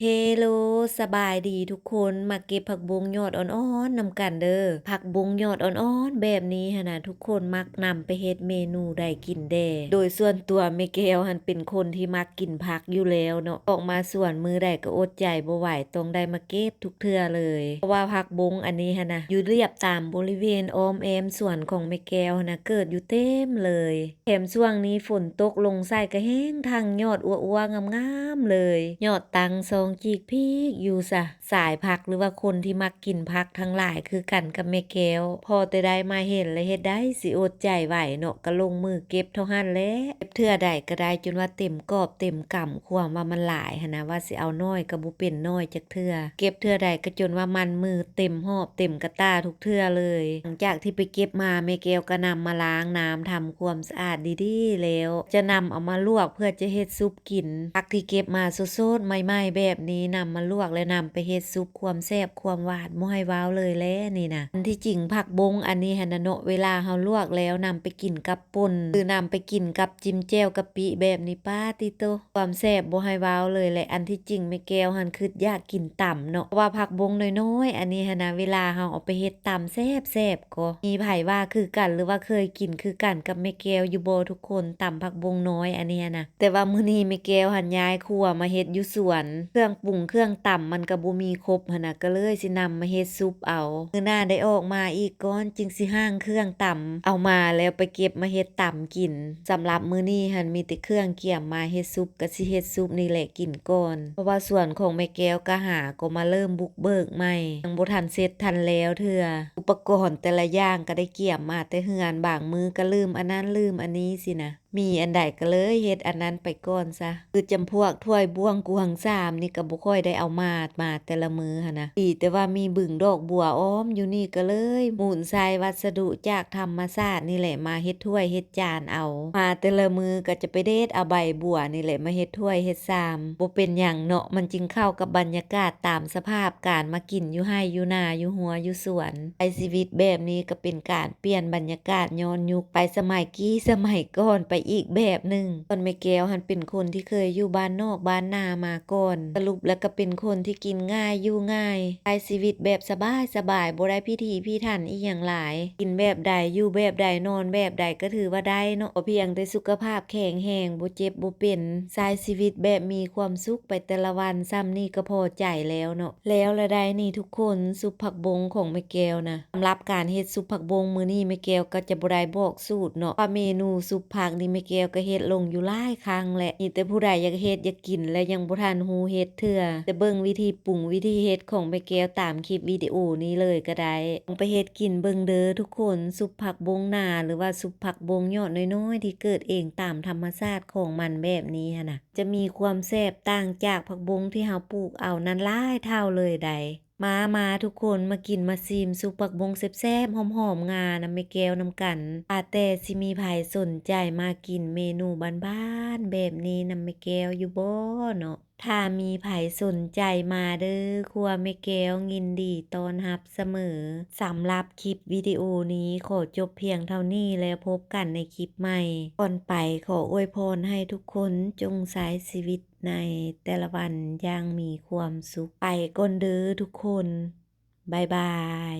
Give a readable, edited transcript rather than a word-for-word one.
เฮโลสบายดีทุกคนมาเก็บผักบุ้งยอดอ่อนๆนำกันเด้อผักบุ้งยอดอ่อนๆแบบนี้หั้นน่ะทุกคนมักนำไปเฮ็ดเมนูได้กินแด้โดยส่วนตัวแม่แก้วหั้นเป็นคนที่มักกินผักอยู่แล้วเนาะออกมาสวนมื้อใดก็อดใจบ่ไหวต้องได้มาเก็บทุกเทื่อเลยเพราะว่าผักบุ้งอันนี้หั้นน่ะอยู่เรียบตามบริเวณอ้อมแอมสวนของแม่แก้วหั้นน่ะเกิดอยู่เต็มเลยแถมช่วงนี้ฝนตกลงใส่ก็แห้งทั้งยอดอัวๆงามๆเลยยอดตังซองจีกพีกอยู่สายผักหรือว่าคนที่มักกินผักทั้งหลายคือกันกับแม่แก้วพอแต่ได้มาเห็นและเฮ็ดได้สิอดใจไหวเนาะก็ลงมือเก็บเท่าหั้นแหละเก็บเทื่อใดก็ได้จนว่าเต็มกอบเต็มกำความว่ามันหลายหั้นนะว่าสิเอาน้อยก็บ่เป็นน้อยจักเทื่อเก็บเทื่อใดก็จนว่ามันมือเต็มหอบเต็มกระตาทุกเทื่อเลยหลังจากที่ไปเก็บมาแม่แก้วก็นำมาล้างน้ำทำความสะอาดดีๆแล้วจะนำเอามาลวกเพื่อจะเฮ็ดซุปกินผักที่เก็บมาสดๆใหม่ๆแบบนี้นำมาลวกและนำไปเฮ็ดซุปความแซ่บความหวานบ่ให้ว้าวเลยแหละนี่นะอันที่จริงผักบงอันนี้หั่นน่ะเนาะเวลาเฮาลวกแล้วนำไปกินกับป่นหรือนำไปกินกับจิ้มแจ่วกะปิแบบนี้ป้าติโตความแซ่บบ่ให้ว้าวเลยแหละอันที่จริงแม่แก้วหันคิดอยากกินต่ำเนาะเพราะว่าผักบงน้อยๆอันนี้หั่นน่ะเวลาเฮาเอาไปเฮ็ดต่ำแซ่บๆก็มีไผว่าคือกันหรือว่าเคยกินคือกันกับแม่แก้วอยู่บ่ทุกคนต่ำผักบงน้อยอันนี้นะแต่ว่ามื้อนี้แม่แก้วหันย้ายครัวมาเฮ็ดอยู่สวนเครื่องปรุงเครื่องต่ำมันก็บ่มีครบหั่นน่ะก็เลยสินำมาเฮ็ดซุปเอามื้อหน้าได้ออกมาอีกก่อนจึงสิห้างเครื่องต่ำเอามาแล้วไปเก็บมาเฮ็ดต่ำกินสำหรับมื้อนี้หันมีแต่เครื่องเกี่ยมมาเฮ็ดซุปก็สิเฮ็ดซุปนี่แหละกินก่อนเพราะว่าส่วนของแม่แก้วก็หาก็มาเริ่มบุกเบิกใหม่ยังบ่ทันเสร็จทันแล้วเทื่ออุปกรณ์แต่ละอย่างก็ได้เกี่ยมมาแต่เฮือนบางมื้อก็ลืมอันนั้นลืมอันนี้สินะมีอันใดก็เลยเฮ็ดอันนั้นไปก่อนซะคือจำพวกถ้วยบ้วงกวางสามนี่ก็บ่ค่อยได้เอามาแต่ละมื้อหั่นนะดีแต่ว่ามีบึงดอกบัวอ้อมอยู่นี่ก็เลยหมุนใส่วัสดุจากธรรมชาตินี่แหละมาเฮ็ดถ้วยเฮ็ดจานเอามาแต่ละมื้อก็จะไปเด็ดเอาใบบัวนี่แหละมาเฮ็ดถ้วยเฮ็ดชามบ่เป็นหยังเนาะมันจึงเข้ากับบรรยากาศตามสภาพการมากินอยู่ไร่อยู่นาอยู่หัวอยู่สวนใช้ชีวิตแบบนี้ก็เป็นการเปลี่ยนบรรยากาศย้อนยุคไปสมัยกี้สมัยก่อนไปอีกแบบหนึ่งตอนแม่แก้วหันเป็นคนที่เคยอยู่บ้านนอกบ้านนามาก่อนสรุปแล้วก็เป็นคนที่กินง่ายอยู่ง่ายใช้ชีวิตแบบสบายบ่ได้พิถีพิถันอีหยังหลายกินแบบใดอยู่แบบใดนอนแบบใดก็ถือว่าได้เนาะเพียงแต่สุขภาพแข็งแรงบ่เจ็บบ่เป็นใช้ชีวิตแบบมีความสุขไปแต่ละวันซ้ำนี่ก็พอใจแล้วเนาะแล้วละได้นี่ทุกคนซุปผักบงของแม่แก้วนะสำหรับการเฮ็ดซุปผักบงมื้อนี้แม่แก้วก็จะบ่ได้บอกสูตรเนาะว่าเมนูซุปผักนี่แม่แก้วก็เฮ็ดลงอยู่หลายครั้งแหละมีแต่ผู้ใดอยากเฮ็ดอยากกินและยังบ่ทันฮู้เฮ็ดเทื่อแต่เบิ่งวิธีปรุงวิธีเฮ็ดของแม่แก้วตามคลิปวิดีโอนี้เลยก็ได้ลองไปเฮ็ดกินเบิ่งเด้อทุกคนซุปผักบงนาหรือว่าซุปผักบงยอดน้อยๆที่เกิดเองตามธรรมชาติของมันแบบนี้หั่นน่ะจะมีความแซ่บต่างจากผักบงที่เฮาปลูกเอานั้นหลายเท่าเลยได้มาทุกคนมากินมาซิมซุปผักบงแซ่บๆหอมๆงาน้ำแม่แก้วนำกันแต่สิมีไผสนใจมากินเมนูบ้านๆแบบนี้น้ำแม่แก้วอยู่บ่เนาะถ้ามีไผสนใจมาเด้อครัวแม่แก้วยินดีต้อนรับเสมอสำหรับคลิปวิดีโอนี้ขอจบเพียงเท่านี้แล้วพบกันในคลิปใหม่ก่อนไปขออวยพรให้ทุกคนจงใช้ชีวิตในแต่ละวันอย่างมีความสุขไปก่อนเด้อทุกคนบ๊ายบาย